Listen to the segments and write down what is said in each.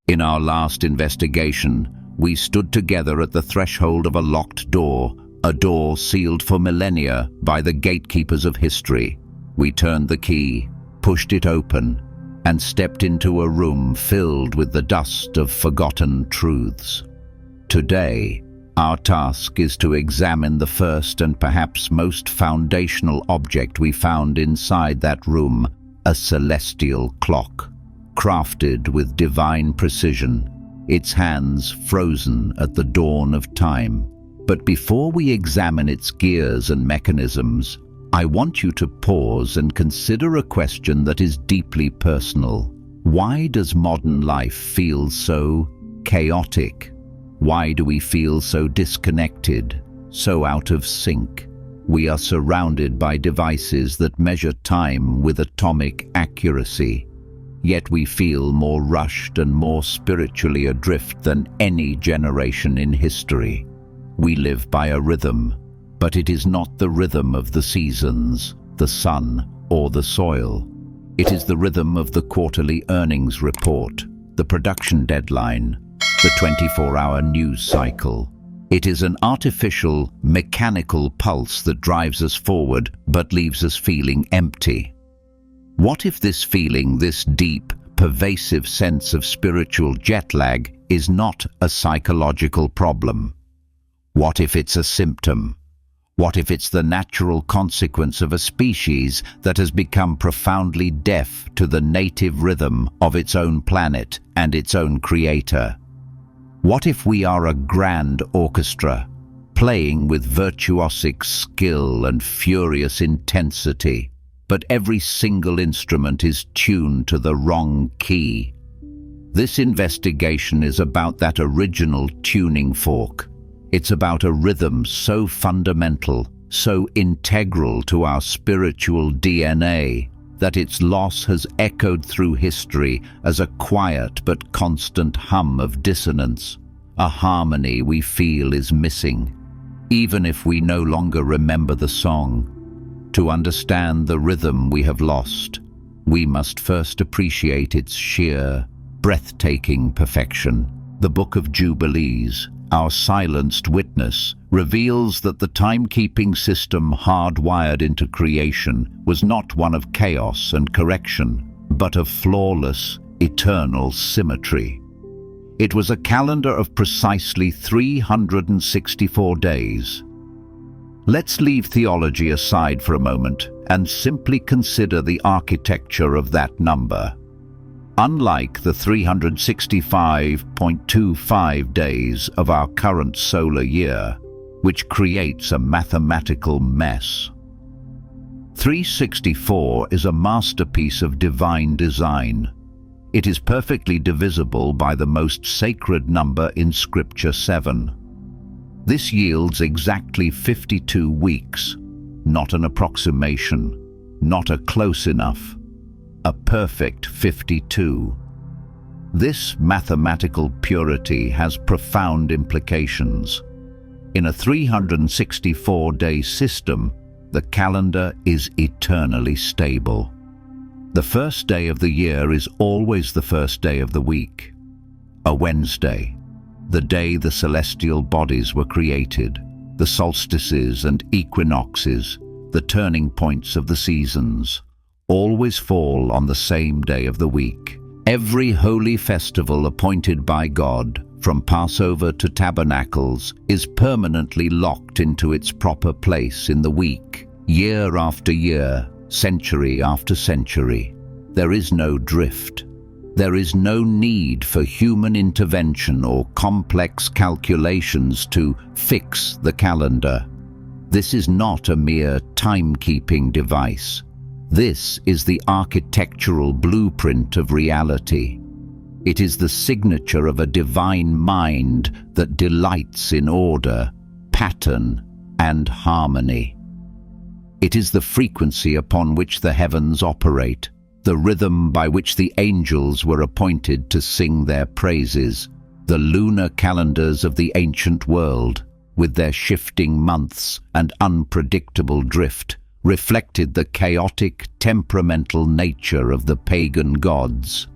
In our last investigation, we stood together at the threshold of a locked door, a door sealed for millennia by the gatekeepers of history. We turned the key, pushed it open, and stepped into a room filled with the dust of forgotten truths. Today, our task is to examine the first and perhaps most foundational object we found inside that room, a celestial clock, crafted with divine precision, its hands frozen at the dawn of time. But before we examine its gears and mechanisms, I want you to pause and consider a question that is deeply personal. Why does modern life feel so chaotic? Why do we feel so disconnected, so out of sync? We are surrounded by devices that measure time with atomic accuracy, yet we feel more rushed and more spiritually adrift than any generation in history. We live by a rhythm, but it is not the rhythm of the seasons, the sun, or the soil. It is the rhythm of the quarterly earnings report, the production deadline, the 24-hour news cycle. It is an artificial, mechanical pulse that drives us forward but leaves us feeling empty. What if this feeling, this deep, pervasive sense of spiritual jet lag, is not a psychological problem? What if it's a symptom? What if it's the natural consequence of a species that has become profoundly deaf to the native rhythm of its own planet and its own creator? What if we are a grand orchestra, playing with virtuosic skill and furious intensity, but every single instrument is tuned to the wrong key? This investigation is about that original tuning fork. It's about a rhythm so fundamental, so integral to our spiritual DNA, that its loss has echoed through history as a quiet but constant hum of dissonance, a harmony we feel is missing, even if we no longer remember the song. To understand the rhythm we have lost, we must first appreciate its sheer, breathtaking perfection. The Book of Jubilees, our silenced witness, reveals that the timekeeping system hardwired into creation was not one of chaos and correction, but of flawless, eternal symmetry. It was a calendar of precisely 364 days. Let's leave theology aside for a moment and simply consider the architecture of that number. Unlike the 365.25 days of our current solar year, which creates a mathematical mess, 364 is a masterpiece of divine design. It is perfectly divisible by the most sacred number in Scripture, 7. This yields exactly 52 weeks, not an approximation, not a close enough, a perfect 52. This mathematical purity has profound implications. In a 364-day system, the calendar is eternally stable. The first day of the year is always the first day of the week, a Wednesday, the day the celestial bodies were created, the solstices and equinoxes, the turning points of the seasons, always fall on the same day of the week. Every holy festival appointed by God, from Passover to Tabernacles, is permanently locked into its proper place in the week, year after year, century after century. There is no drift. There is no need for human intervention or complex calculations to fix the calendar. This is not a mere timekeeping device. This is the architectural blueprint of reality. It is the signature of a divine mind that delights in order, pattern, and harmony. It is the frequency upon which the heavens operate, the rhythm by which the angels were appointed to sing their praises, the lunar calendars of the ancient world, with their shifting months and unpredictable drift, reflected the chaotic, temperamental nature of the pagan gods.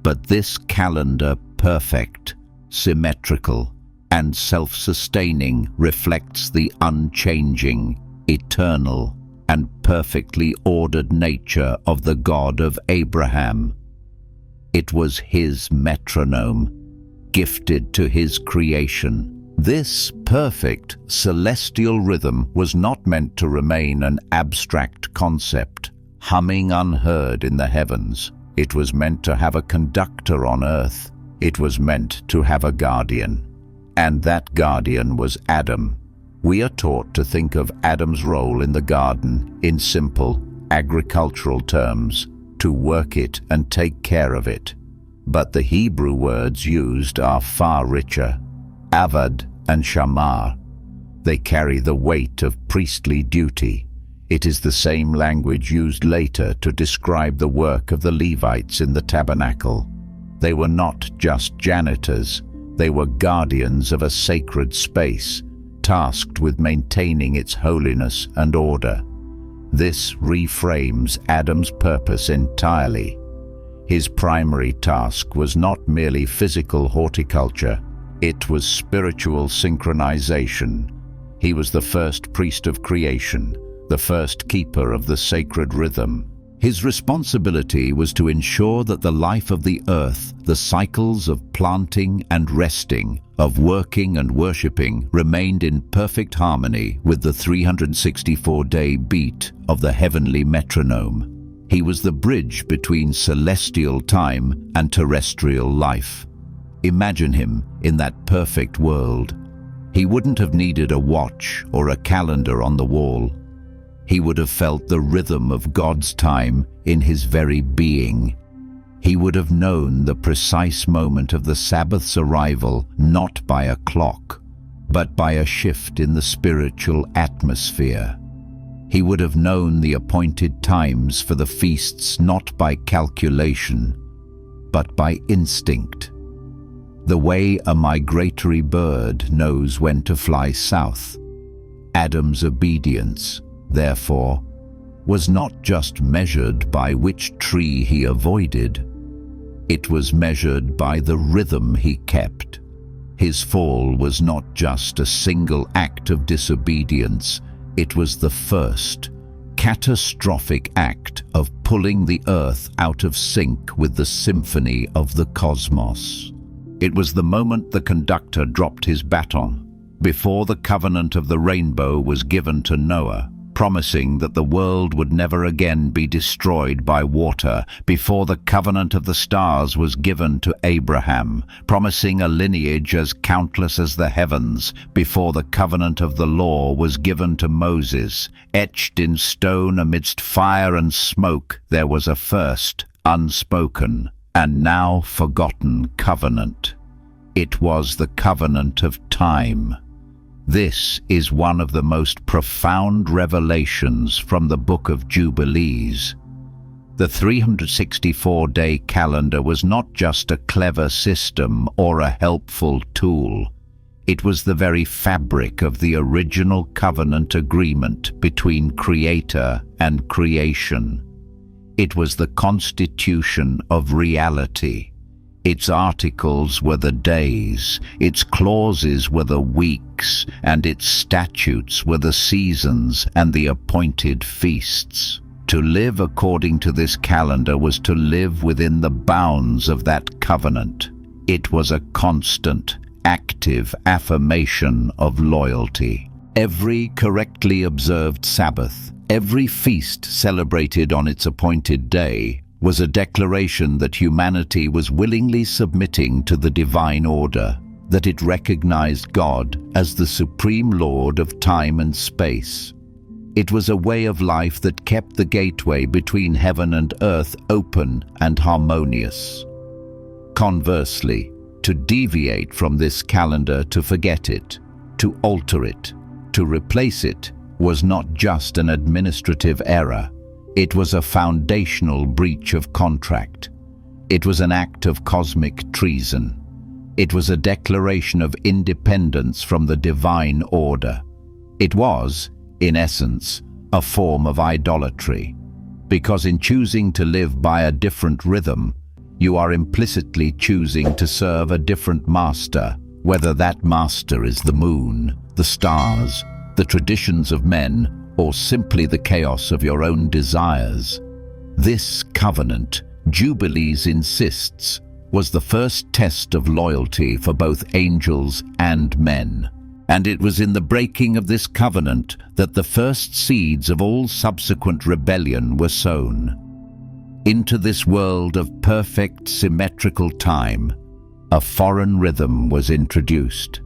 But this calendar perfect, symmetrical, and self-sustaining, reflects the unchanging, eternal, and perfectly ordered nature of the God of Abraham. It was his metronome, gifted to his creation. This perfect celestial rhythm was not meant to remain an abstract concept, humming unheard in the heavens. It was meant to have a conductor on earth. It was meant to have a guardian. And that guardian was Adam. We are taught to think of Adam's role in the garden in simple, agricultural terms, to work it and take care of it. But the Hebrew words used are far richer. Avad and shamar. They carry the weight of priestly duty. It is the same language used later to describe the work of the Levites in the tabernacle. They were not just janitors. They were guardians of a sacred space, tasked with maintaining its holiness and order. This reframes Adam's purpose entirely. His primary task was not merely physical horticulture, it was spiritual synchronization. He was the first priest of creation, the first keeper of the sacred rhythm. His responsibility was to ensure that the life of the earth, the cycles of planting and resting, of working and worshipping, remained in perfect harmony with the 364-day beat of the heavenly metronome. He was the bridge between celestial time and terrestrial life. Imagine him in that perfect world. He wouldn't have needed a watch or a calendar on the wall. He would have felt the rhythm of God's time in his very being. He would have known the precise moment of the Sabbath's arrival not by a clock, but by a shift in the spiritual atmosphere. He would have known the appointed times for the feasts not by calculation, but by instinct. The way a migratory bird knows when to fly south. Adam's obedience, therefore, was not just measured by which tree he avoided. It was measured by the rhythm he kept. His fall was not just a single act of disobedience, it was the first, catastrophic act of pulling the earth out of sync with the symphony of the cosmos. It was the moment the conductor dropped his baton, before the covenant of the rainbow was given to Noah, promising that the world would never again be destroyed by water, before the covenant of the stars was given to Abraham, promising a lineage as countless as the heavens, before the covenant of the law was given to Moses, etched in stone amidst fire and smoke, there was a first, unspoken, and now forgotten covenant. It was the covenant of time. This is one of the most profound revelations from the Book of Jubilees. The 364-day calendar was not just a clever system or a helpful tool. It was the very fabric of the original covenant agreement between Creator and creation. It was the constitution of reality. Its articles were the days, its clauses were the weeks, and its statutes were the seasons and the appointed feasts. To live according to this calendar was to live within the bounds of that covenant. It was a constant, active affirmation of loyalty. Every correctly observed Sabbath, every feast celebrated on its appointed day, was a declaration that humanity was willingly submitting to the divine order, that it recognized God as the supreme Lord of time and space. It was a way of life that kept the gateway between heaven and earth open and harmonious. Conversely, to deviate from this calendar, to forget it, to alter it, to replace it, was not just an administrative error. It was a foundational breach of contract. It was an act of cosmic treason. It was a declaration of independence from the divine order. It was, in essence, a form of idolatry, because in choosing to live by a different rhythm, you are implicitly choosing to serve a different master, whether that master is the moon, the stars, the traditions of men, or simply the chaos of your own desires. This covenant, Jubilees insists, was the first test of loyalty for both angels and men. And it was in the breaking of this covenant that the first seeds of all subsequent rebellion were sown. Into this world of perfect symmetrical time, a foreign rhythm was introduced,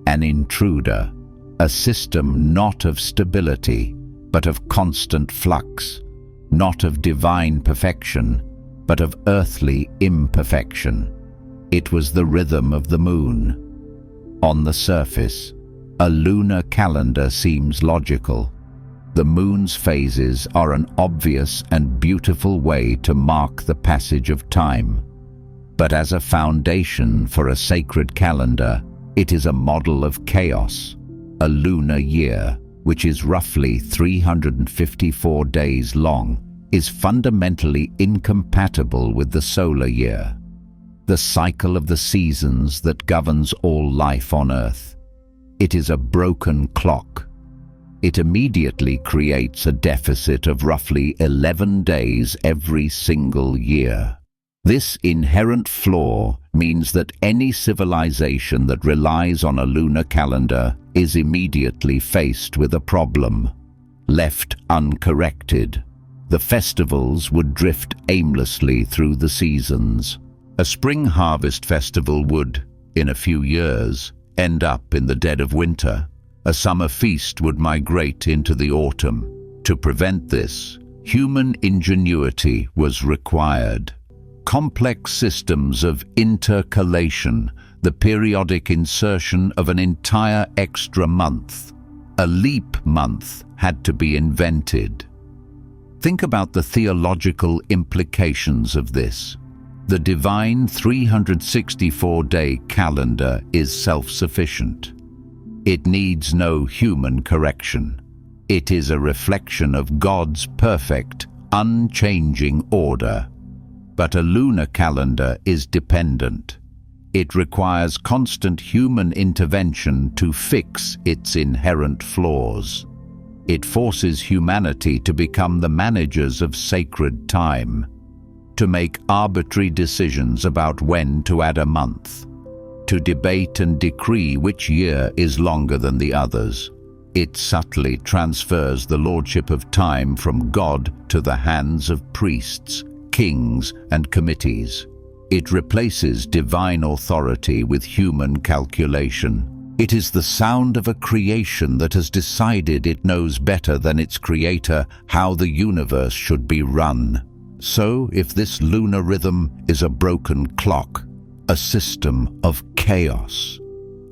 an intruder, a system not of stability, but of constant flux, not of divine perfection, but of earthly imperfection. It was the rhythm of the moon. On the surface, a lunar calendar seems logical. The moon's phases are an obvious and beautiful way to mark the passage of time. But as a foundation for a sacred calendar, it is a model of chaos. A lunar year, which is roughly 354 days long, is fundamentally incompatible with the solar year, the cycle of the seasons that governs all life on Earth. It is a broken clock. It immediately creates a deficit of roughly 11 days every single year. This inherent flaw means that any civilization that relies on a lunar calendar is immediately faced with a problem. Left uncorrected, the festivals would drift aimlessly through the seasons. A spring harvest festival would, in a few years, end up in the dead of winter. A summer feast would migrate into the autumn. To prevent this, human ingenuity was required. Complex systems of intercalation, the periodic insertion of an entire extra month. A leap month had to be invented. Think about the theological implications of this. The divine 364-day calendar is self-sufficient. It needs no human correction. It is a reflection of God's perfect, unchanging order. But a lunar calendar is dependent. It requires constant human intervention to fix its inherent flaws. It forces humanity to become the managers of sacred time, to make arbitrary decisions about when to add a month, to debate and decree which year is longer than the others. It subtly transfers the lordship of time from God to the hands of priests, kings, and committees. It replaces divine authority with human calculation. It is the sound of a creation that has decided it knows better than its creator how the universe should be run. So, if this lunar rhythm is a broken clock, a system of chaos,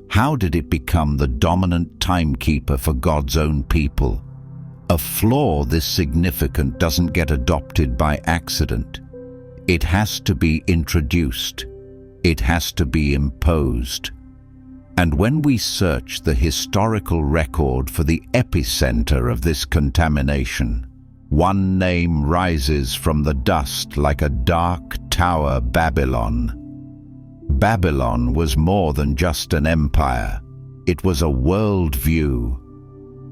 how did it become the dominant timekeeper for God's own people? A flaw this significant doesn't get adopted by accident. It has to be introduced. It has to be imposed. And when we search the historical record for the epicenter of this contamination, one name rises from the dust like a dark tower: Babylon. Babylon was more than just an empire. It was a worldview.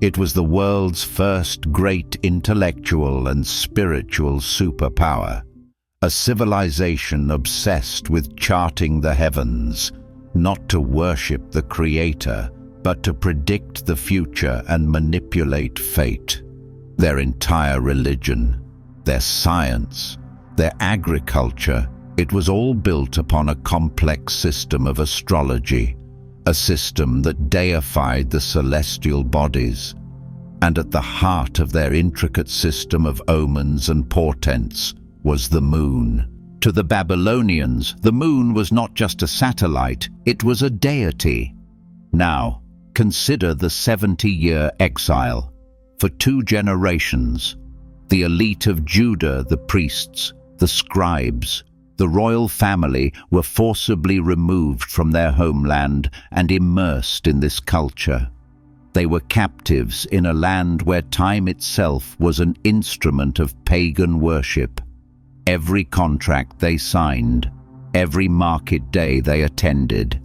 It was the world's first great intellectual and spiritual superpower, a civilization obsessed with charting the heavens, not to worship the Creator, but to predict the future and manipulate fate. Their entire religion, their science, their agriculture, it was all built upon a complex system of astrology, a system that deified the celestial bodies. And at the heart of their intricate system of omens and portents was the moon. To the Babylonians, the moon was not just a satellite, it was a deity. Now, consider the 70-year exile. For 2 generations, the elite of Judah, the priests, the scribes, the royal family were forcibly removed from their homeland and immersed in this culture. They were captives in a land where time itself was an instrument of pagan worship. Every contract they signed, every market day they attended,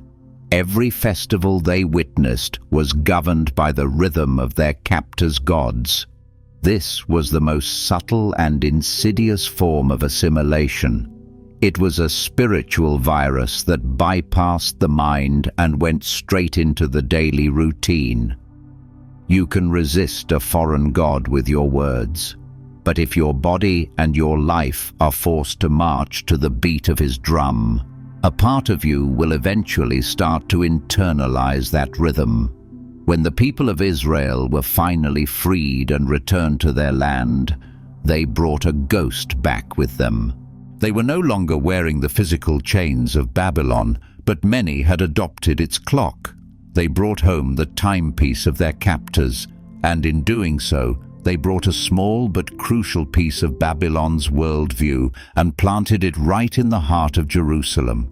every festival they witnessed was governed by the rhythm of their captors' gods. This was the most subtle and insidious form of assimilation. It was a spiritual virus that bypassed the mind and went straight into the daily routine. You can resist a foreign god with your words, but if your body and your life are forced to march to the beat of his drum, a part of you will eventually start to internalize that rhythm. When the people of Israel were finally freed and returned to their land, they brought a ghost back with them. They were no longer wearing the physical chains of Babylon, but many had adopted its clock. They brought home the timepiece of their captors, and in doing so, they brought a small but crucial piece of Babylon's worldview and planted it right in the heart of Jerusalem.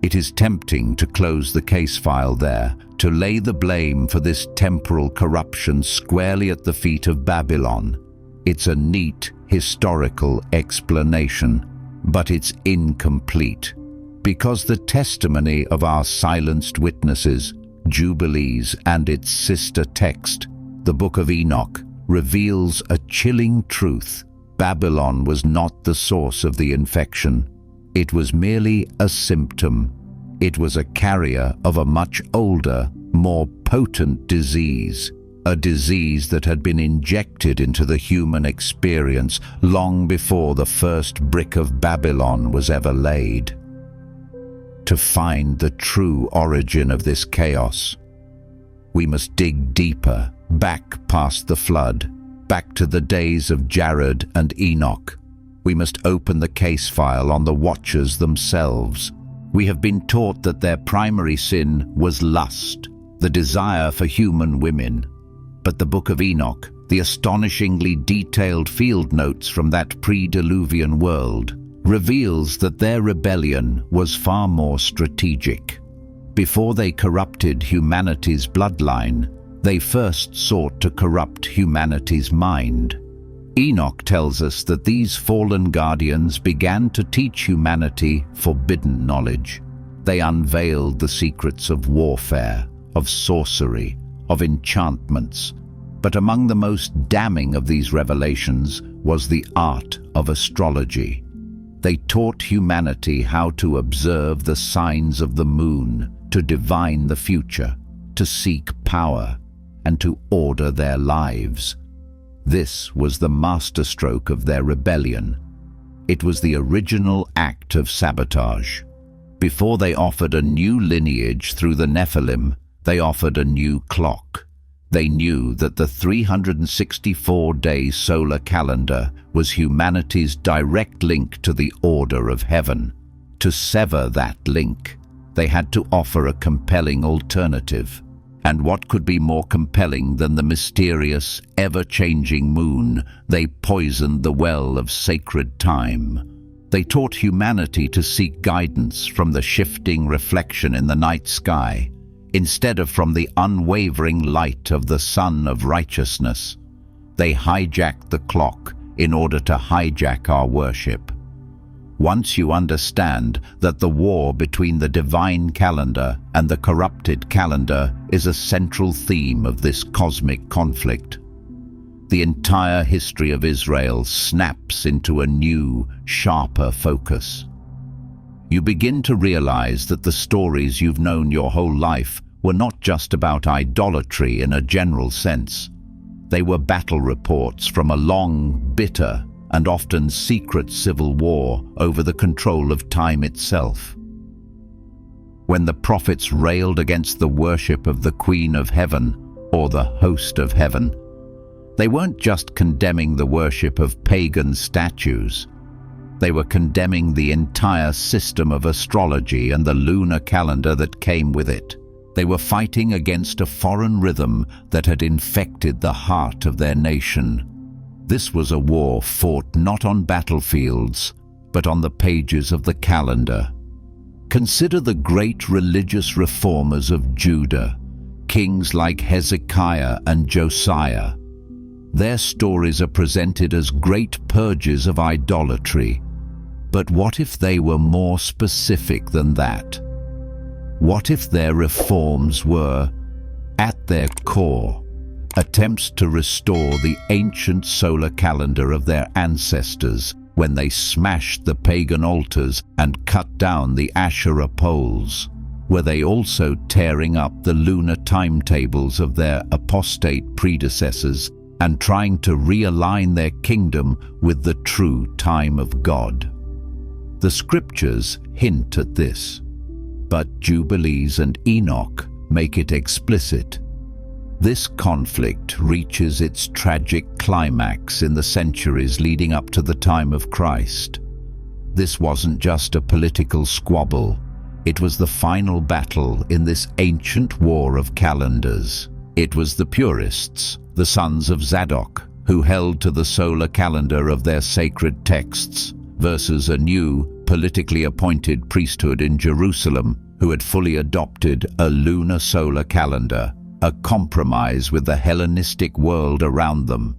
It is tempting to close the case file there, to lay the blame for this temporal corruption squarely at the feet of Babylon. It's a neat, historical explanation, but it's incomplete, because the testimony of our silenced witnesses, Jubilees, and its sister text, the Book of Enoch, reveals a chilling truth. Babylon was not the source of the infection. It was merely a symptom. It was a carrier of a much older, more potent disease, a disease that had been injected into the human experience long before the first brick of Babylon was ever laid. To find the true origin of this chaos, we must dig deeper, back past the flood, back to the days of Jared and Enoch. We must open the case file on the watchers themselves. We have been taught that their primary sin was lust, the desire for human women. But the Book of Enoch, the astonishingly detailed field notes from that pre-Diluvian world, reveals that their rebellion was far more strategic. Before they corrupted humanity's bloodline, they first sought to corrupt humanity's mind. Enoch tells us that these fallen guardians began to teach humanity forbidden knowledge. They unveiled the secrets of warfare, of sorcery, of enchantments. But among the most damning of these revelations was the art of astrology. They taught humanity how to observe the signs of the moon, to divine the future, to seek power, and to order their lives. This was the masterstroke of their rebellion. It was the original act of sabotage. Before they offered a new lineage through the Nephilim, they offered a new clock. They knew that the 364-day solar calendar was humanity's direct link to the order of heaven. To sever that link, they had to offer a compelling alternative. And what could be more compelling than the mysterious, ever-changing moon? They poisoned the well of sacred time. They taught humanity to seek guidance from the shifting reflection in the night sky, instead of from the unwavering light of the sun of righteousness. They hijacked the clock in order to hijack our worship. Once you understand that the war between the divine calendar and the corrupted calendar is a central theme of this cosmic conflict, the entire history of Israel snaps into a new, sharper focus. You begin to realize that the stories you've known your whole life were not just about idolatry in a general sense. They were battle reports from a long, bitter, and often secret civil war over the control of time itself. When the prophets railed against the worship of the Queen of Heaven, or the host of heaven, they weren't just condemning the worship of pagan statues. They were condemning the entire system of astrology and the lunar calendar that came with it. They were fighting against a foreign rhythm that had infected the heart of their nation. This was a war fought not on battlefields, but on the pages of the calendar. Consider the great religious reformers of Judah, kings like Hezekiah and Josiah. Their stories are presented as great purges of idolatry. But what if they were more specific than that? What if their reforms were, at their core, attempts to restore the ancient solar calendar of their ancestors when they smashed the pagan altars and cut down the Asherah poles? Were they also tearing up the lunar timetables of their apostate predecessors and trying to realign their kingdom with the true time of God? The scriptures hint at this, but Jubilees and Enoch make it explicit. This conflict reaches its tragic climax in the centuries leading up to the time of Christ. This wasn't just a political squabble. It was the final battle in this ancient war of calendars. It was the purists, the sons of Zadok, who held to the solar calendar of their sacred texts, versus a new, politically appointed priesthood in Jerusalem who had fully adopted a lunar solar calendar, a compromise with the Hellenistic world around them.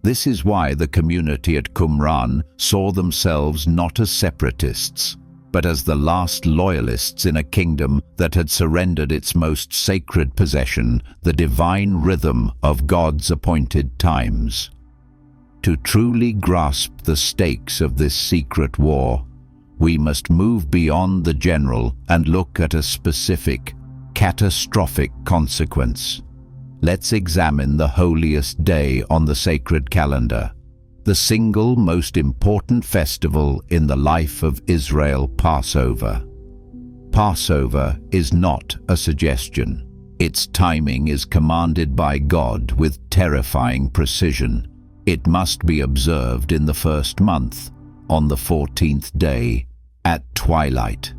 This is why the community at Qumran saw themselves not as separatists, but as the last loyalists in a kingdom that had surrendered its most sacred possession, the divine rhythm of God's appointed times. To truly grasp the stakes of this secret war, we must move beyond the general and look at a specific, catastrophic consequence. Let's examine the holiest day on the sacred calendar, the single most important festival in the life of Israel, Passover. Passover is not a suggestion. Its timing is commanded by God with terrifying precision. It must be observed in the first month, on the 14th day, at twilight.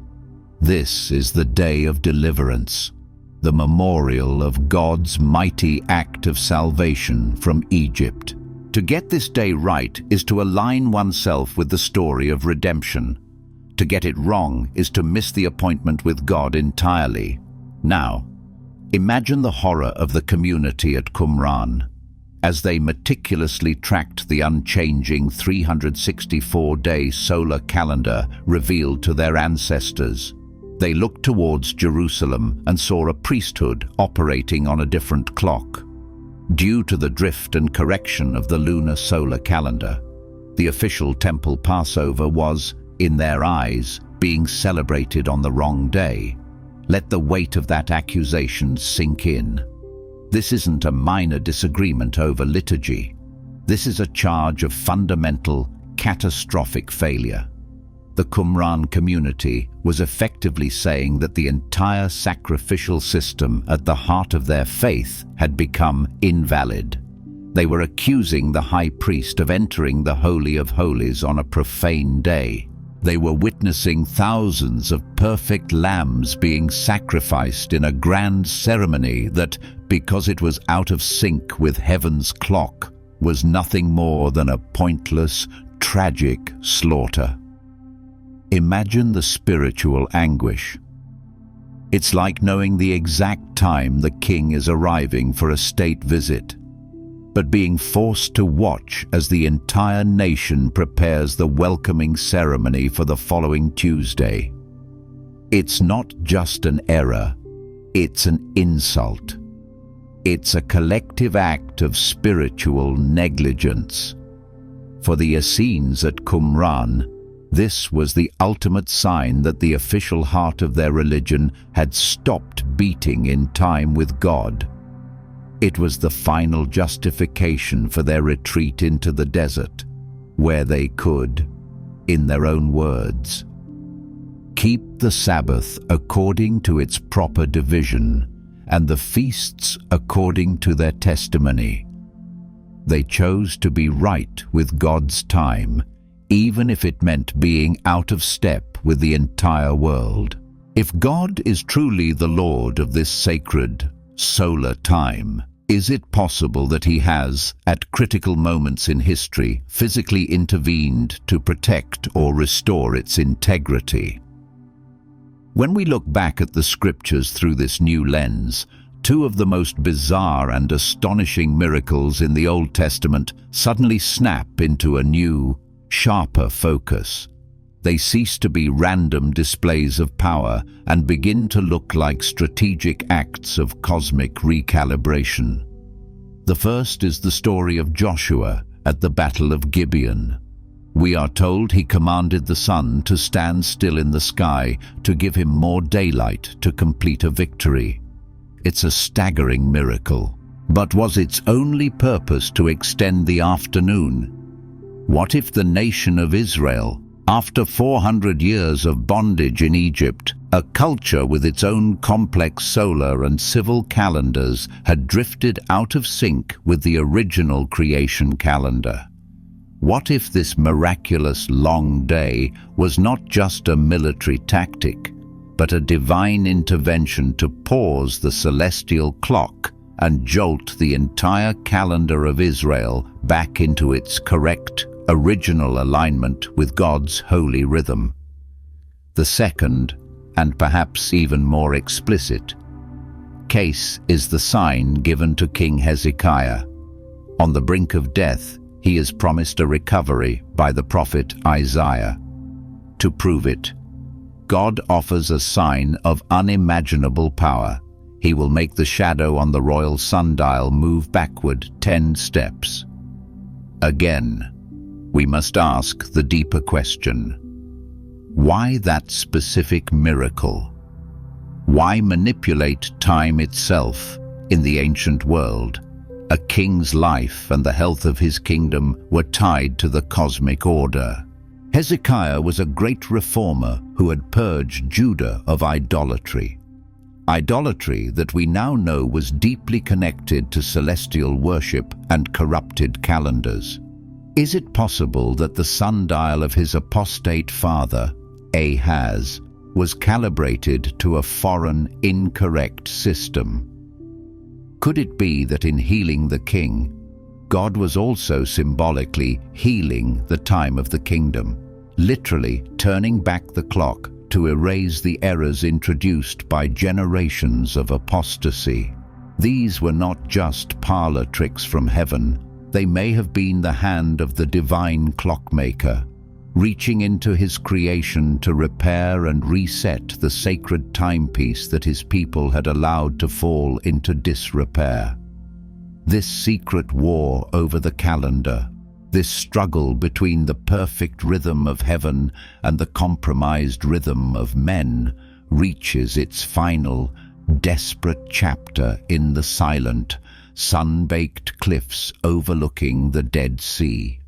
This is the day of deliverance, the memorial of God's mighty act of salvation from Egypt. To get this day right is to align oneself with the story of redemption. To get it wrong is to miss the appointment with God entirely. Now, imagine the horror of the community at Qumran as they meticulously tracked the unchanging 364-day solar calendar revealed to their ancestors. They looked towards Jerusalem and saw a priesthood operating on a different clock. Due to the drift and correction of the lunar solar calendar, the official temple Passover was, in their eyes, being celebrated on the wrong day. Let the weight of that accusation sink in. This isn't a minor disagreement over liturgy. This is a charge of fundamental, catastrophic failure. The Qumran community was effectively saying that the entire sacrificial system at the heart of their faith had become invalid. They were accusing the high priest of entering the Holy of Holies on a profane day. They were witnessing thousands of perfect lambs being sacrificed in a grand ceremony that, because it was out of sync with heaven's clock, was nothing more than a pointless, tragic slaughter. Imagine the spiritual anguish. It's like knowing the exact time the king is arriving for a state visit, but being forced to watch as the entire nation prepares the welcoming ceremony for the following Tuesday. It's not just an error, it's an insult. It's a collective act of spiritual negligence. For the Essenes at Qumran, this was the ultimate sign that the official heart of their religion had stopped beating in time with God. It was the final justification for their retreat into the desert, where they could, in their own words, keep the Sabbath according to its proper division, and the feasts according to their testimony. They chose to be right with God's time, even if it meant being out of step with the entire world. If God is truly the Lord of this sacred solar time, is it possible that He has, at critical moments in history, physically intervened to protect or restore its integrity? When we look back at the scriptures through this new lens, two of the most bizarre and astonishing miracles in the Old Testament suddenly snap into a new, sharper focus. They cease to be random displays of power and begin to look like strategic acts of cosmic recalibration. The first is the story of Joshua at the Battle of Gibeon. We are told he commanded the sun to stand still in the sky to give him more daylight to complete a victory. It's a staggering miracle. But was its only purpose to extend the afternoon? What if the nation of Israel, after 400 years of bondage in Egypt, a culture with its own complex solar and civil calendars, had drifted out of sync with the original creation calendar? What if this miraculous long day was not just a military tactic, but a divine intervention to pause the celestial clock and jolt the entire calendar of Israel back into its correct, original alignment with God's holy rhythm? The second, and perhaps even more explicit, case is the sign given to King Hezekiah. On the brink of death, he is promised a recovery by the prophet Isaiah. To prove it, God offers a sign of unimaginable power. He will make the shadow on the royal sundial move backward 10 steps. Again, we must ask the deeper question: why that specific miracle? Why manipulate time itself? In the ancient world, a king's life and the health of his kingdom were tied to the cosmic order. Hezekiah was a great reformer who had purged Judah of idolatry. Idolatry that we now know was deeply connected to celestial worship and corrupted calendars. Is it possible that the sundial of his apostate father, Ahaz, was calibrated to a foreign, incorrect system? Could it be that in healing the king, God was also symbolically healing the time of the kingdom, literally turning back the clock to erase the errors introduced by generations of apostasy? These were not just parlor tricks from heaven. They may have been the hand of the divine clockmaker, reaching into his creation to repair and reset the sacred timepiece that his people had allowed to fall into disrepair. This secret war over the calendar, this struggle between the perfect rhythm of heaven and the compromised rhythm of men, reaches its final, desperate chapter in the silent, sun-baked cliffs overlooking the Dead Sea.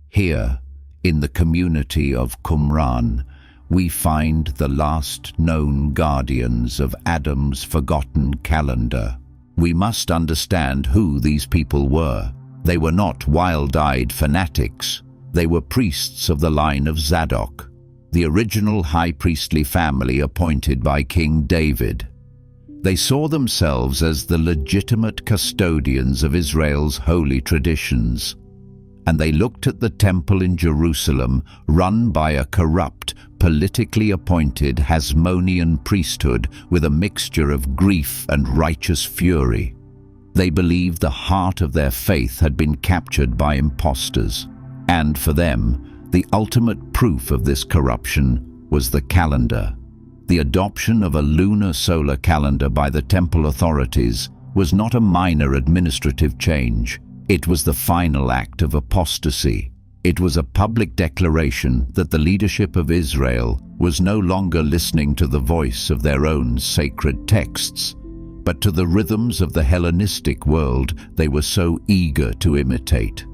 Here, in the community of Qumran, we find the last known guardians of Adam's forgotten calendar. We must understand who these people were. They were not wild-eyed fanatics. They were priests of the line of Zadok, the original high priestly family appointed by King David. They saw themselves as the legitimate custodians of Israel's holy traditions, and they looked at the temple in Jerusalem run by a corrupt, politically appointed Hasmonean priesthood with a mixture of grief and righteous fury. They believed the heart of their faith had been captured by impostors, and for them, the ultimate proof of this corruption was the calendar. The adoption of a lunar solar calendar by the temple authorities was not a minor administrative change. It was the final act of apostasy. It was a public declaration that the leadership of Israel was no longer listening to the voice of their own sacred texts, but to the rhythms of the Hellenistic world they were so eager to imitate.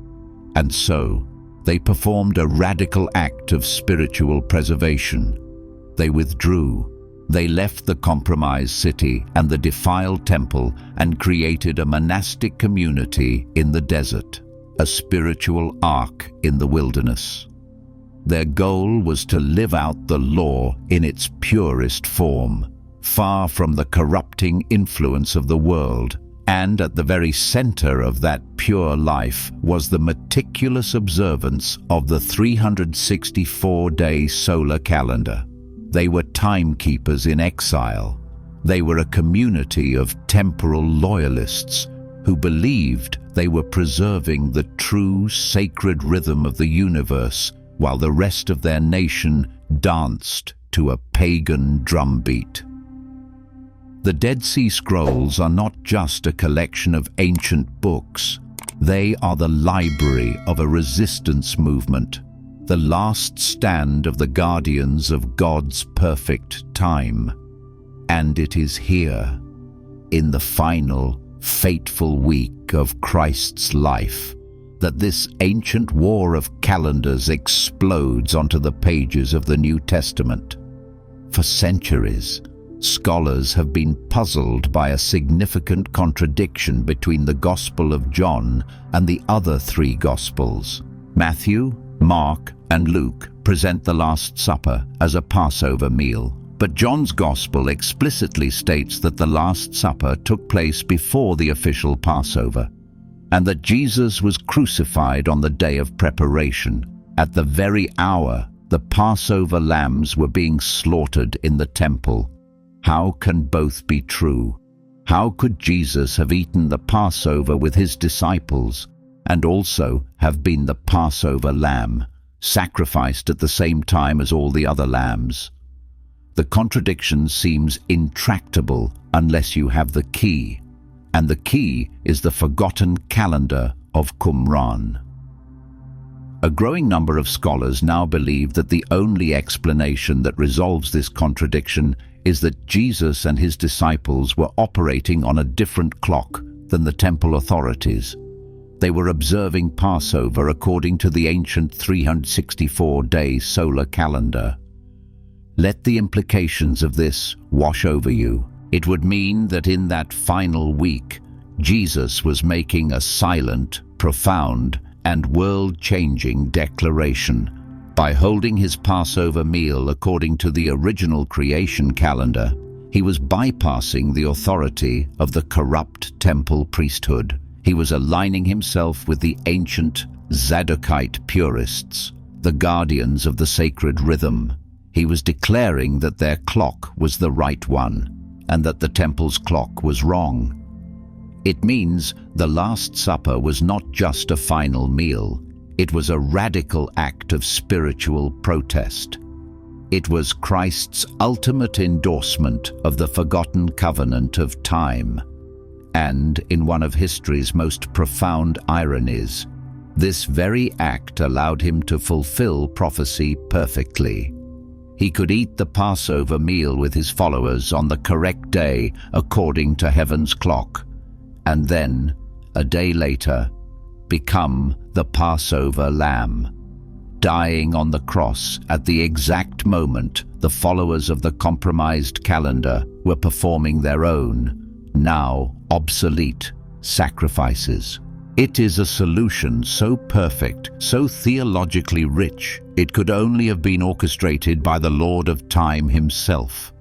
And so, they performed a radical act of spiritual preservation. They withdrew. They left the compromised city and the defiled temple and created a monastic community in the desert, a spiritual ark in the wilderness. Their goal was to live out the law in its purest form, far from the corrupting influence of the world, and at the very center of that pure life was the meticulous observance of the 364-day solar calendar. They were timekeepers in exile. They were a community of temporal loyalists who believed they were preserving the true sacred rhythm of the universe while the rest of their nation danced to a pagan drumbeat. The Dead Sea Scrolls are not just a collection of ancient books. They are the library of a resistance movement, the last stand of the guardians of God's perfect time. And it is here, in the final, fateful week of Christ's life, that this ancient war of calendars explodes onto the pages of the New Testament. For centuries, scholars have been puzzled by a significant contradiction between the Gospel of John and the other three Gospels. Matthew, Mark, and Luke present the Last Supper as a Passover meal, but John's Gospel explicitly states that the Last Supper took place before the official Passover, and that Jesus was crucified on the day of preparation. At the very hour, the Passover lambs were being slaughtered in the temple. How can both be true? How could Jesus have eaten the Passover with his disciples and also have been the Passover lamb, sacrificed at the same time as all the other lambs? The contradiction seems intractable unless you have the key, and the key is the forgotten calendar of Qumran. A growing number of scholars now believe that the only explanation that resolves this contradiction is that Jesus and his disciples were operating on a different clock than the temple authorities. They were observing Passover according to the ancient 364-day solar calendar. Let the implications of this wash over you. It would mean that in that final week, Jesus was making a silent, profound, and world-changing declaration. By holding his Passover meal according to the original creation calendar, he was bypassing the authority of the corrupt temple priesthood. He was aligning himself with the ancient Zadokite purists, the guardians of the sacred rhythm. He was declaring that their clock was the right one, and that the temple's clock was wrong. It means the Last Supper was not just a final meal. It was a radical act of spiritual protest. It was Christ's ultimate endorsement of the forgotten covenant of time. And, in one of history's most profound ironies, this very act allowed him to fulfill prophecy perfectly. He could eat the Passover meal with his followers on the correct day according to heaven's clock, and then, a day later, become the Passover lamb, dying on the cross at the exact moment the followers of the compromised calendar were performing their own, now obsolete, sacrifices. It is a solution so perfect, so theologically rich, it could only have been orchestrated by the Lord of Time himself.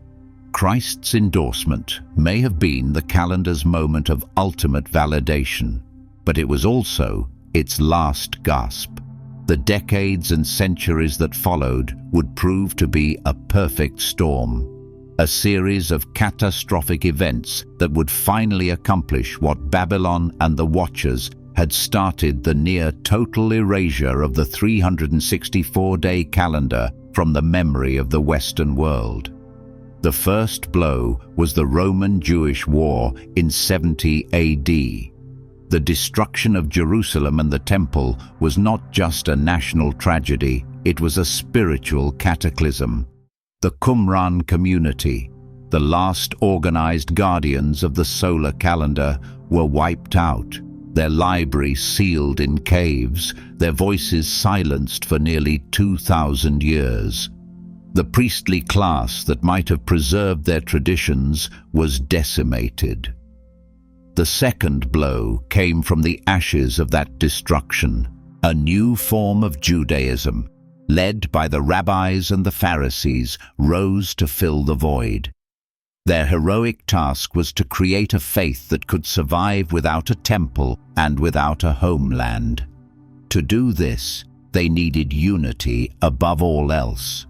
Christ's endorsement may have been the calendar's moment of ultimate validation, but it was also its last gasp. The decades and centuries that followed would prove to be a perfect storm, a series of catastrophic events that would finally accomplish what Babylon and the Watchers had started: the near-total erasure of the 364-day calendar from the memory of the Western world. The first blow was the Roman-Jewish War in 70 AD. The destruction of Jerusalem and the Temple was not just a national tragedy, it was a spiritual cataclysm. The Qumran community, the last organized guardians of the solar calendar, were wiped out, their library sealed in caves, their voices silenced for nearly 2,000 years. The priestly class that might have preserved their traditions was decimated. The second blow came from the ashes of that destruction, a new form of Judaism, led by the rabbis and the Pharisees, rose to fill the void. Their heroic task was to create a faith that could survive without a temple and without a homeland. To do this, they needed unity above all else.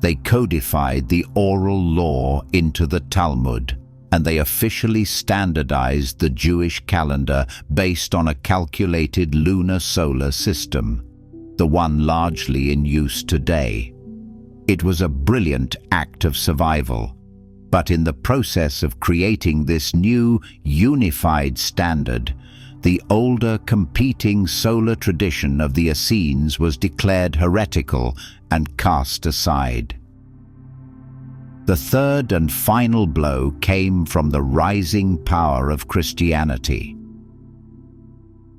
They codified the oral law into the Talmud, and they officially standardized the Jewish calendar based on a calculated lunar solar system. the one largely in use today. It was a brilliant act of survival, but in the process of creating this new, unified standard, the older competing solar tradition of the Essenes was declared heretical and cast aside. The third and final blow came from the rising power of Christianity.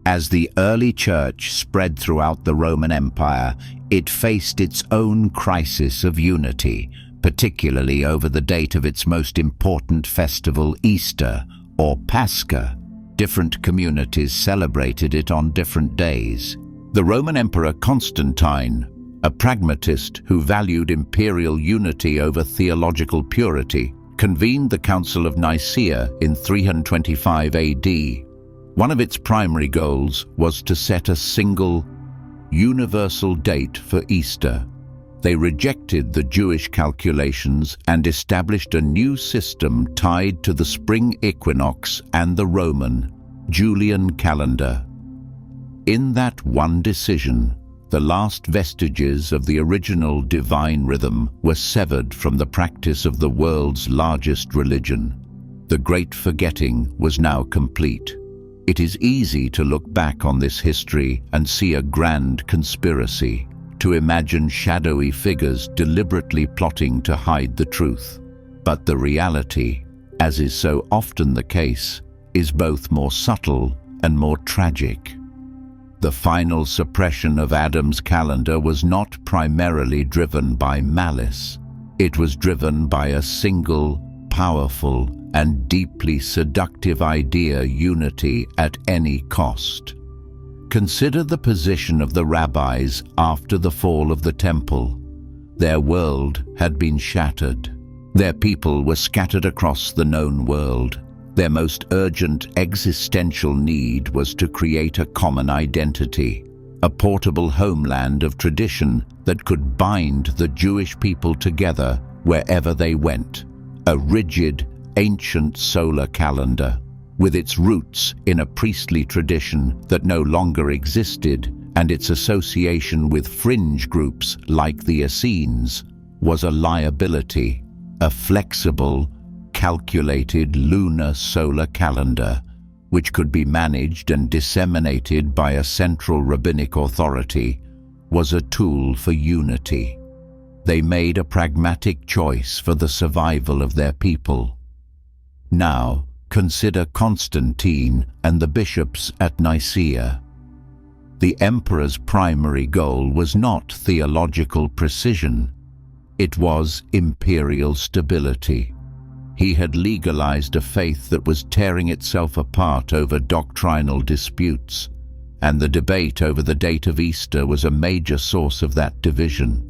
As the early church spread throughout the Roman Empire, it faced its own crisis of unity, particularly over the date of its most important festival, Easter, or Pascha. Different communities celebrated it on different days. The Roman Emperor Constantine, a pragmatist who valued imperial unity over theological purity, convened the Council of Nicaea in 325 AD. One of its primary goals was to set a single, universal date for Easter. They rejected the Jewish calculations and established a new system tied to the spring equinox and the Roman, Julian calendar. In that one decision, the last vestiges of the original divine rhythm were severed from the practice of the world's largest religion. The Great Forgetting was now complete. It is easy to look back on this history and see a grand conspiracy, to imagine shadowy figures deliberately plotting to hide the truth. But the reality, as is so often the case, is both more subtle and more tragic. The final suppression of Adam's calendar was not primarily driven by malice. It was driven by a single, powerful, and deeply seductive idea: unity at any cost. Consider the position of the rabbis after the fall of the temple. Their world had been shattered. Their people were scattered across the known world. Their most urgent existential need was to create a common identity, a portable homeland of tradition that could bind the Jewish people together wherever they went. A rigid, ancient solar calendar, with its roots in a priestly tradition that no longer existed, and its association with fringe groups like the Essenes, was a liability. A flexible, calculated lunar solar calendar, which could be managed and disseminated by a central rabbinic authority, was a tool for unity. They made a pragmatic choice for the survival of their people. Now, consider Constantine and the bishops at Nicaea. The emperor's primary goal was not theological precision. It was imperial stability. He had legalized a faith that was tearing itself apart over doctrinal disputes, and the debate over the date of Easter was a major source of that division.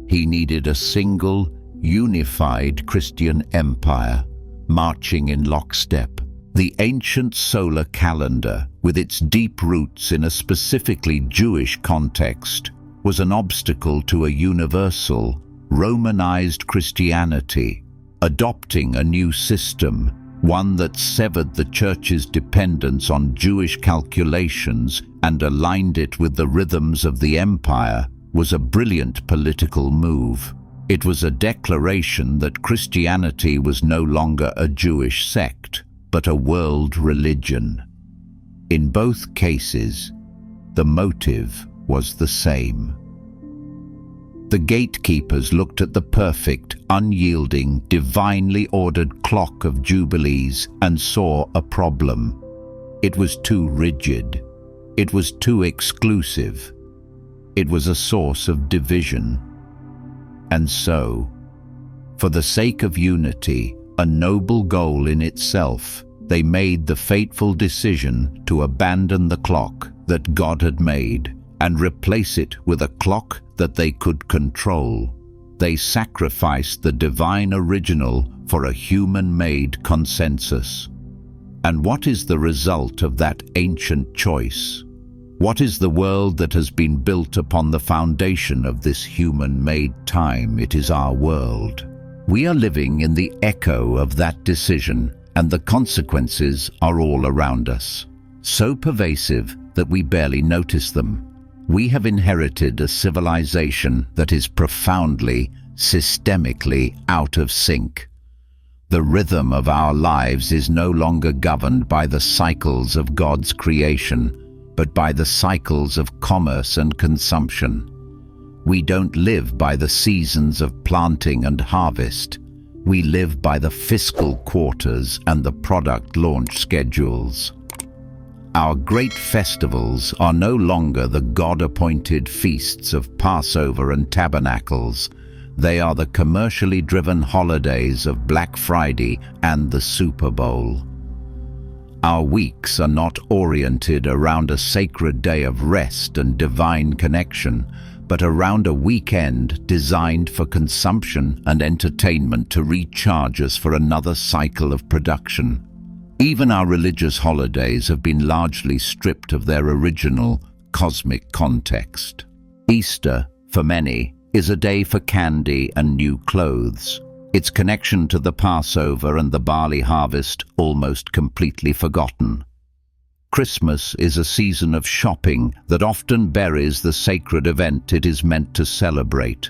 He needed a single, unified Christian empire, marching in lockstep. The ancient solar calendar, with its deep roots in a specifically Jewish context, was an obstacle to a universal, Romanized Christianity. Adopting a new system, one that severed the Church's dependence on Jewish calculations and aligned it with the rhythms of the empire, was a brilliant political move. It was a declaration that Christianity was no longer a Jewish sect, but a world religion. In both cases, the motive was the same. The gatekeepers looked at the perfect, unyielding, divinely ordered clock of Jubilees and saw a problem. It was too rigid. It was too exclusive. It was a source of division. And so, for the sake of unity, a noble goal in itself, they made the fateful decision to abandon the clock that God had made and replace it with a clock that they could control. They sacrificed the divine original for a human-made consensus. And what is the result of that ancient choice? What is the world that has been built upon the foundation of this human-made time? It is our world. We are living in the echo of that decision, and the consequences are all around us, so pervasive that we barely notice them. We have inherited a civilization that is profoundly, systemically out of sync. The rhythm of our lives is no longer governed by the cycles of God's creation, but by the cycles of commerce and consumption. We don't live by the seasons of planting and harvest. We live by the fiscal quarters and the product launch schedules. Our great festivals are no longer the God-appointed feasts of Passover and Tabernacles. They are the commercially driven holidays of Black Friday and the Super Bowl. Our weeks are not oriented around a sacred day of rest and divine connection, but around a weekend designed for consumption and entertainment to recharge us for another cycle of production. Even our religious holidays have been largely stripped of their original cosmic context. Easter, for many, is a day for candy and new clothes. Its connection to the Passover and the barley harvest almost completely forgotten. Christmas is a season of shopping that often buries the sacred event it is meant to celebrate.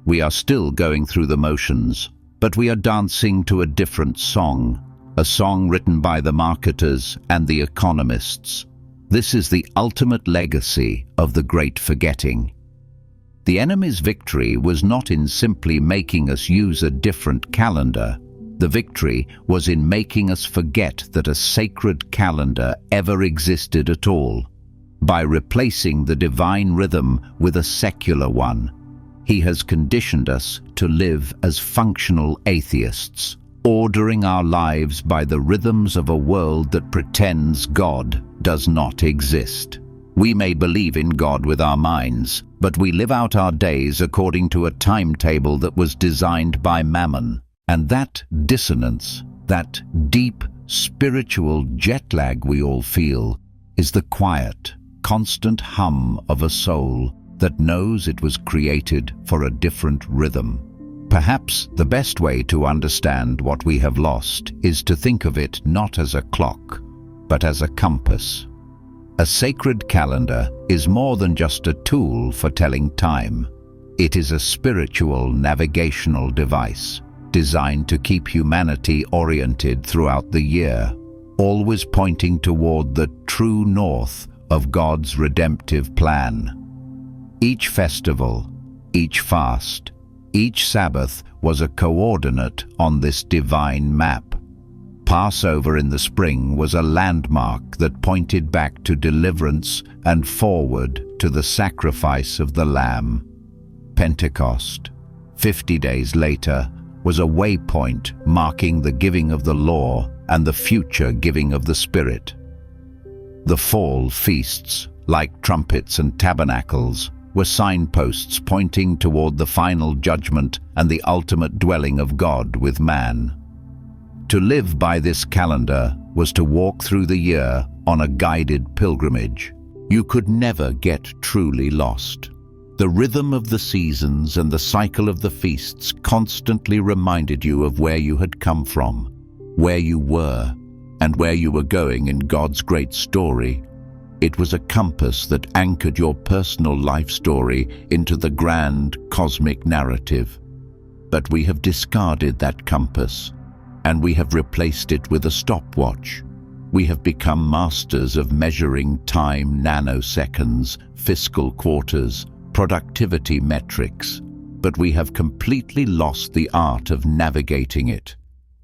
We are still going through the motions, but we are dancing to a different song, a song written by the marketers and the economists. This is the ultimate legacy of the Great Forgetting. The enemy's victory was not in simply making us use a different calendar. The victory was in making us forget that a sacred calendar ever existed at all. By replacing the divine rhythm with a secular one, he has conditioned us to live as functional atheists, ordering our lives by the rhythms of a world that pretends God does not exist. We may believe in God with our minds, but we live out our days according to a timetable that was designed by Mammon. And that dissonance, that deep spiritual jet lag we all feel, is the quiet, constant hum of a soul that knows it was created for a different rhythm. Perhaps the best way to understand what we have lost is to think of it not as a clock, but as a compass. A sacred calendar is more than just a tool for telling time. It is a spiritual navigational device, designed to keep humanity oriented throughout the year, always pointing toward the true north of God's redemptive plan. Each festival, each fast, each Sabbath was a coordinate on this divine map. Passover in the spring was a landmark that pointed back to deliverance and forward to the sacrifice of the Lamb. Pentecost, 50 days later, was a waypoint marking the giving of the law and the future giving of the Spirit. The fall feasts, like trumpets and tabernacles, were signposts pointing toward the final judgment and the ultimate dwelling of God with man. To live by this calendar was to walk through the year on a guided pilgrimage. You could never get truly lost. The rhythm of the seasons and the cycle of the feasts constantly reminded you of where you had come from, where you were, and where you were going in God's great story. It was a compass that anchored your personal life story into the grand cosmic narrative. But we have discarded that compass, and we have replaced it with a stopwatch. We have become masters of measuring time, nanoseconds, fiscal quarters, productivity metrics, but we have completely lost the art of navigating it.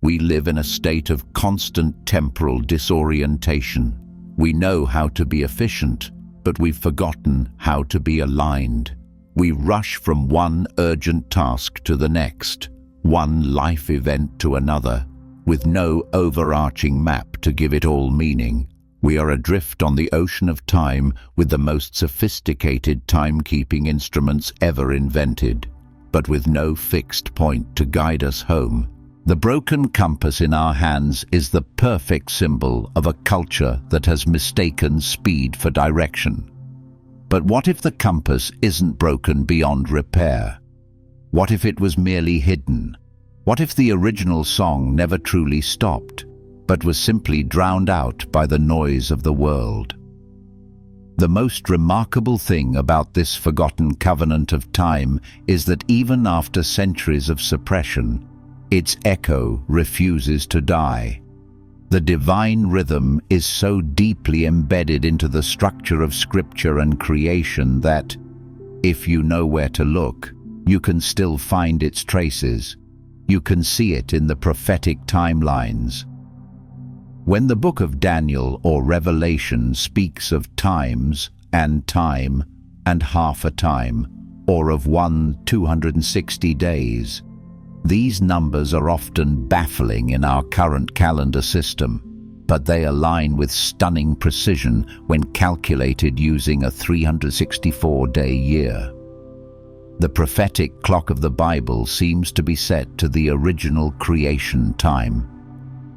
We live in a state of constant temporal disorientation. We know how to be efficient, but we've forgotten how to be aligned. We rush from one urgent task to the next, one life event to another, with no overarching map to give it all meaning. We are adrift on the ocean of time with the most sophisticated timekeeping instruments ever invented, but with no fixed point to guide us home. The broken compass in our hands is the perfect symbol of a culture that has mistaken speed for direction. But what if the compass isn't broken beyond repair? What if it was merely hidden? What if the original song never truly stopped, but was simply drowned out by the noise of the world? The most remarkable thing about this forgotten covenant of time is that even after centuries of suppression, its echo refuses to die. The divine rhythm is so deeply embedded into the structure of Scripture and creation that, if you know where to look, you can still find its traces. You can see it in the prophetic timelines. When the book of Daniel or Revelation speaks of times and time and half a time, or of 260 days, these numbers are often baffling in our current calendar system, but they align with stunning precision when calculated using a 364-day year. The prophetic clock of the Bible seems to be set to the original creation time.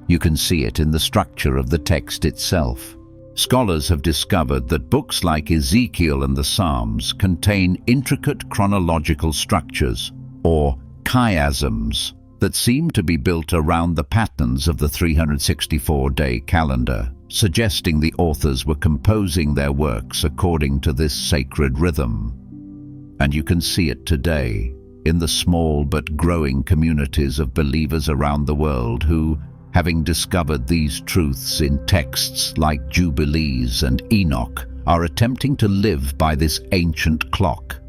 You can see it in the structure of the text itself. Scholars have discovered that books like Ezekiel and the Psalms contain intricate chronological structures, or chiasms, that seem to be built around the patterns of the 364-day calendar, suggesting the authors were composing their works according to this sacred rhythm. And you can see it today in the small but growing communities of believers around the world who, having discovered these truths in texts like Jubilees and Enoch, are attempting to live by this ancient clock.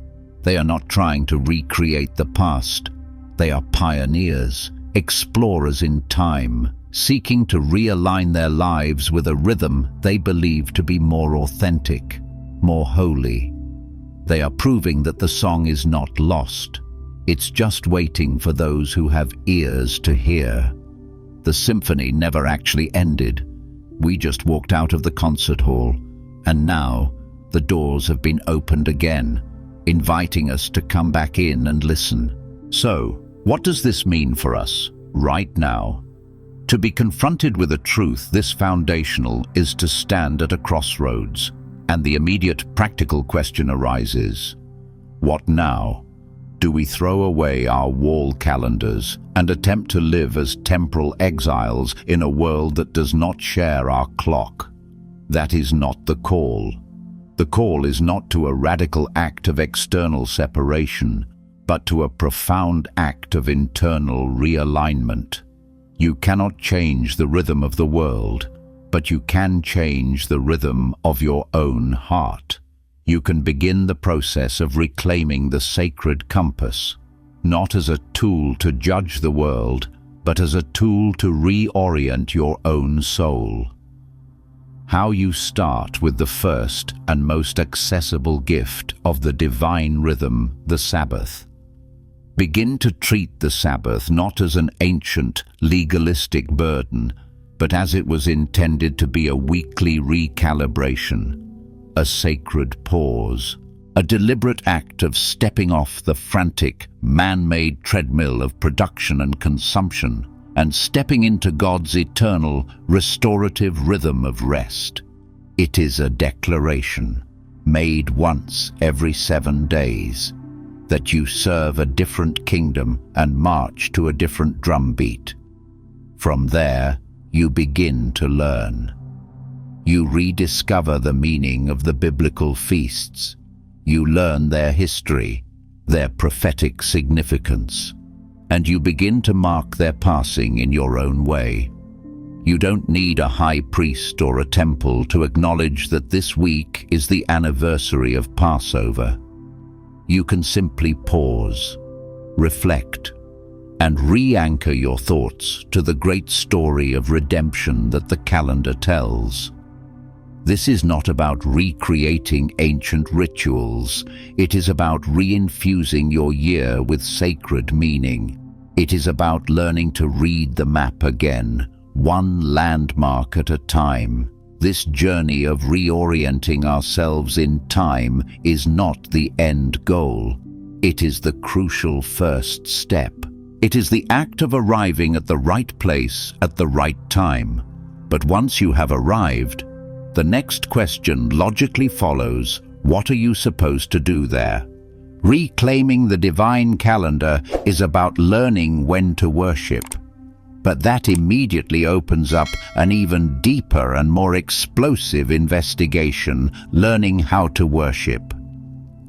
They are not trying to recreate the past. They are pioneers, explorers in time, seeking to realign their lives with a rhythm they believe to be more authentic, more holy. They are proving that the song is not lost. It's just waiting for those who have ears to hear. The symphony never actually ended. We just walked out of the concert hall, and now the doors have been opened again, inviting us to come back in and listen. So, what does this mean for us, right now? To be confronted with a truth this foundational is to stand at a crossroads, and the immediate practical question arises: what now? Do we throw away our wall calendars and attempt to live as temporal exiles in a world that does not share our clock? That is not the call. The call is not to a radical act of external separation, but to a profound act of internal realignment. You cannot change the rhythm of the world, but you can change the rhythm of your own heart. You can begin the process of reclaiming the sacred compass, not as a tool to judge the world, but as a tool to reorient your own soul. How you start with the first and most accessible gift of the divine rhythm, the Sabbath. Begin to treat the Sabbath not as an ancient, legalistic burden, but as it was intended to be a weekly recalibration, a sacred pause, a deliberate act of stepping off the frantic, man-made treadmill of production and consumption, and stepping into God's eternal, restorative rhythm of rest. It is a declaration, made once every 7 days, that you serve a different kingdom and march to a different drumbeat. From there, you begin to learn. You rediscover the meaning of the biblical feasts. You learn their history, their prophetic significance, and you begin to mark their passing in your own way. You don't need a high priest or a temple to acknowledge that this week is the anniversary of Passover. You can simply pause, reflect, and re-anchor your thoughts to the great story of redemption that the calendar tells. This is not about recreating ancient rituals. It is about re-infusing your year with sacred meaning. It is about learning to read the map again, one landmark at a time. This journey of reorienting ourselves in time is not the end goal. It is the crucial first step. It is the act of arriving at the right place at the right time. But once you have arrived, the next question logically follows: what are you supposed to do there? Reclaiming the divine calendar is about learning when to worship. But that immediately opens up an even deeper and more explosive investigation, learning how to worship.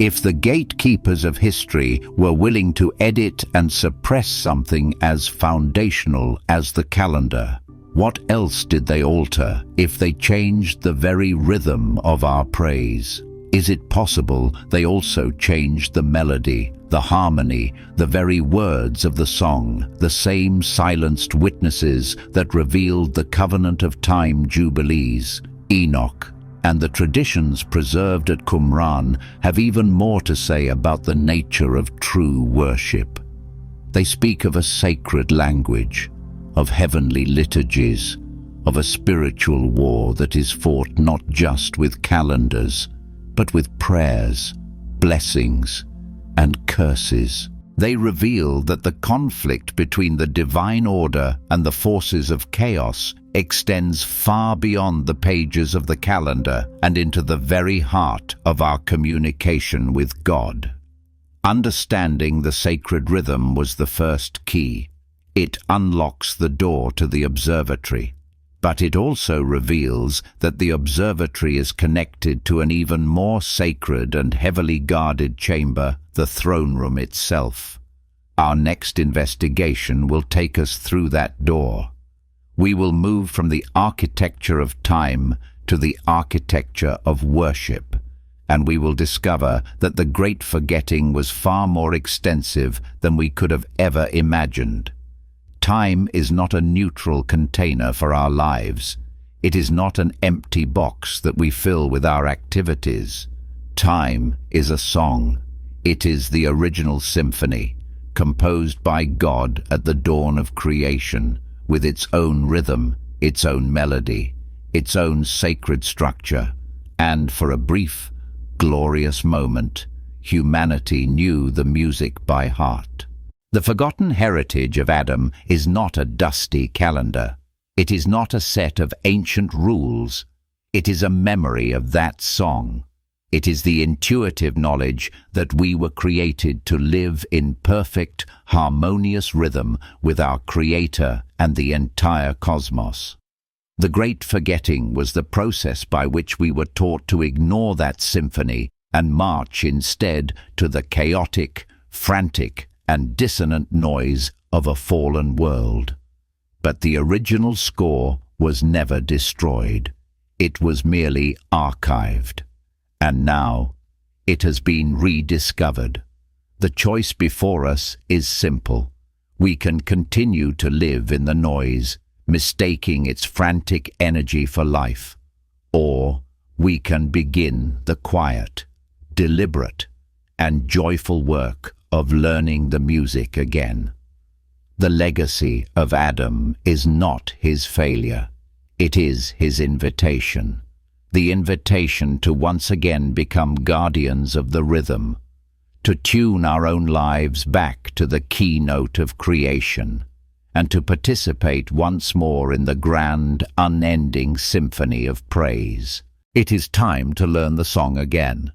If the gatekeepers of history were willing to edit and suppress something as foundational as the calendar, what else did they alter if they changed the very rhythm of our praise? Is it possible they also changed the melody, the harmony, the very words of the song, the same silenced witnesses that revealed the covenant of time jubilees, Enoch, and the traditions preserved at Qumran have even more to say about the nature of true worship. They speak of a sacred language, of heavenly liturgies, of a spiritual war that is fought not just with calendars, but with prayers, blessings, and curses. They reveal that the conflict between the divine order and the forces of chaos extends far beyond the pages of the calendar and into the very heart of our communication with God. Understanding the sacred rhythm was the first key. It unlocks the door to the observatory, but it also reveals that the observatory is connected to an even more sacred and heavily guarded chamber, the throne room itself. Our next investigation will take us through that door. We will move from the architecture of time to the architecture of worship, and we will discover that the great forgetting was far more extensive than we could have ever imagined. Time is not a neutral container for our lives. It is not an empty box that we fill with our activities. Time is a song. It is the original symphony, composed by God at the dawn of creation, with its own rhythm, its own melody, its own sacred structure, and for a brief, glorious moment, humanity knew the music by heart. The forgotten heritage of Adam is not a dusty calendar. It is not a set of ancient rules. It is a memory of that song. It is the intuitive knowledge that we were created to live in perfect, harmonious rhythm with our Creator and the entire cosmos. The great forgetting was the process by which we were taught to ignore that symphony and march instead to the chaotic, frantic, and dissonant noise of a fallen world. But the original score was never destroyed. It was merely archived. And now, it has been rediscovered. The choice before us is simple. We can continue to live in the noise, mistaking its frantic energy for life. Or we can begin the quiet, deliberate, and joyful work of learning the music again. The legacy of Adam is not his failure. It is his invitation. The invitation to once again become guardians of the rhythm, to tune our own lives back to the keynote of creation, and to participate once more in the grand, unending symphony of praise. It is time to learn the song again.